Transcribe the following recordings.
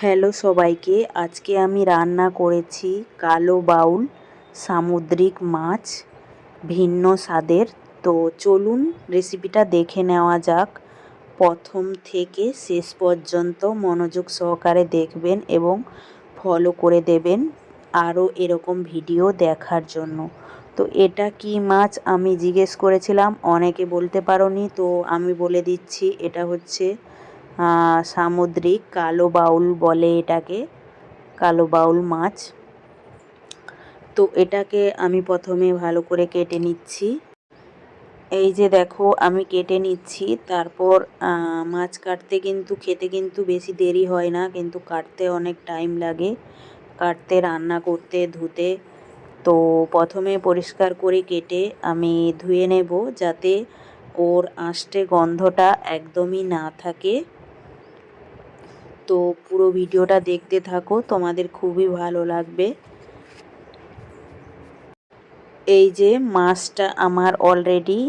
Hello সবাইকে, আজকে আমি রান্না করেছি কালো বাউল সামুদ্রিক মাছ ভিন্ন স্বাদের। তো চলুন রেসিপিটা দেখে নেওয়া যাক। প্রথম থেকে শেষ পর্যন্ত মনোযোগ সহকারে দেখবেন এবং ফলো করে দেবেন আরও এরকম ভিডিও দেখার জন্য। তো এটা কি মাছ আমি জিজ্ঞেস করেছিলাম, অনেকে বলতে পারোনি, তো আমি বলে দিচ্ছি এটা হচ্ছে সামুদ্রিক কালো বাউল বলে এটাকে, কালো বাউল মাছ। তো এটাকে আমি প্রথমে ভালো করে কেটে নিচ্ছি। এই যে দেখো আমি কেটে নিচ্ছি। তারপর মাছ কাটতে কিন্তু খেতে কিন্তু বেশি দেরি হয় না, কিন্তু কাটতে অনেক টাইম লাগে, কাটতে, রান্না করতে, ধুতে। তো প্রথমে পরিষ্কার করে কেটে আমি ধুয়ে নেব, যাতে ওর আঁশটে গন্ধটা একদমই না থাকে। তো পুরো ভিডিওটা দেখতে থাকো, তোমাদের খুবই ভালো লাগবে। এই যে মাছটা আমার অলরেডি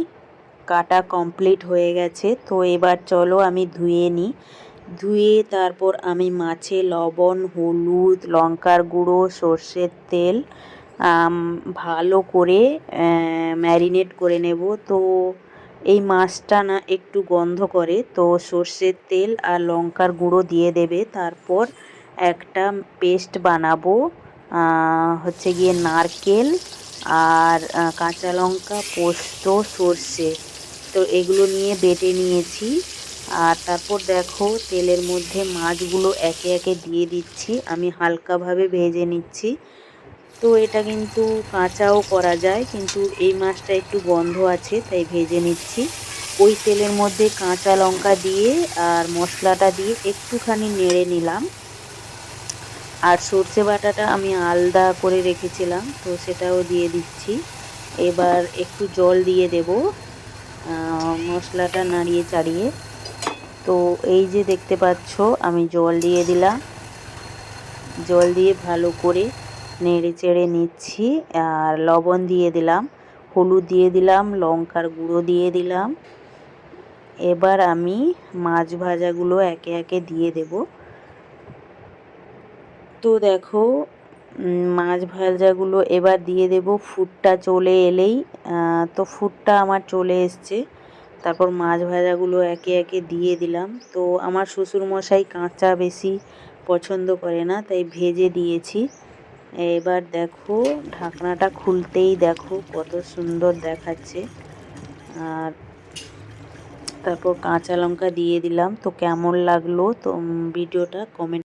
কাটা কমপ্লিট হয়ে গেছে। তো এবার চলো আমি ধুয়ে নিই। ধুয়ে তারপর আমি মাছে লবণ, হলুদ, লঙ্কার গুঁড়ো, সর্ষের তেল ভালো করে ম্যারিনেট করে নেব। তো এই মাছটা না একটু গন্ধ করে, তো সর্ষের তেল আর লঙ্কার গুঁড়ো দিয়ে দেবে। তারপর একটা পেস্ট বানাবো, হচ্ছে গিয়ে নারকেল আর কাঁচা লঙ্কা, পোস্ত, সর্ষে, তো এগুলো নিয়ে বেটে নিয়েছি। আর তারপর দেখো তেলের মধ্যে মাছগুলো একে একে দিয়ে দিচ্ছি, আমি হালকাভাবে ভেজে নিচ্ছি। তো এটা কিন্তু কাঁচাও করা যায়, কিন্তু এই মাছটা একটু গন্ধ আছে তাই ভেজে নিচ্ছি। ওই তেলের মধ্যে কাঁচা লঙ্কা দিয়ে আর মশলাটা দিয়ে একটুখানি নেড়ে নিলাম। আর সর্ষে বাটাটা আমি আলাদা করে রেখেছিলাম, তো সেটাও দিয়ে দিচ্ছি। এবার একটু জল দিয়ে দেব মশলাটা নাড়িয়ে চাড়িয়ে। তো এই যে দেখতে পাচ্ছ আমি জল দিয়ে দিলাম, জল দিয়ে ভালো করে নেড়ে চেড়ে নিচ্ছি। আর লবণ দিয়ে দিলাম, হলুদ দিয়ে দিলাম, লঙ্কার গুঁড়ো দিয়ে দিলাম। এবার আমি মাছ ভাজাগুলো একে একে দিয়ে দেব। তো দেখো মাছ ভাজাগুলো এবার দিয়ে দেব। ফুটটা চলে এলেই, তো ফুটটা আমার চলে এসছে। তারপর মাছ ভাজাগুলো একে একে দিয়ে দিলাম। তো আমার শ্বশুরমশাই কাঁচা বেশি পছন্দ করে না, তাই ভেজে দিয়েছি। এবার দেখো ঢাকনাটা খুলতেই দেখো কত সুন্দর দেখাচ্ছে। আর তারপর কাঁচা লঙ্কা দিয়ে দিলাম। তো কেমন লাগলো তো ভিডিওটা কমেন্ট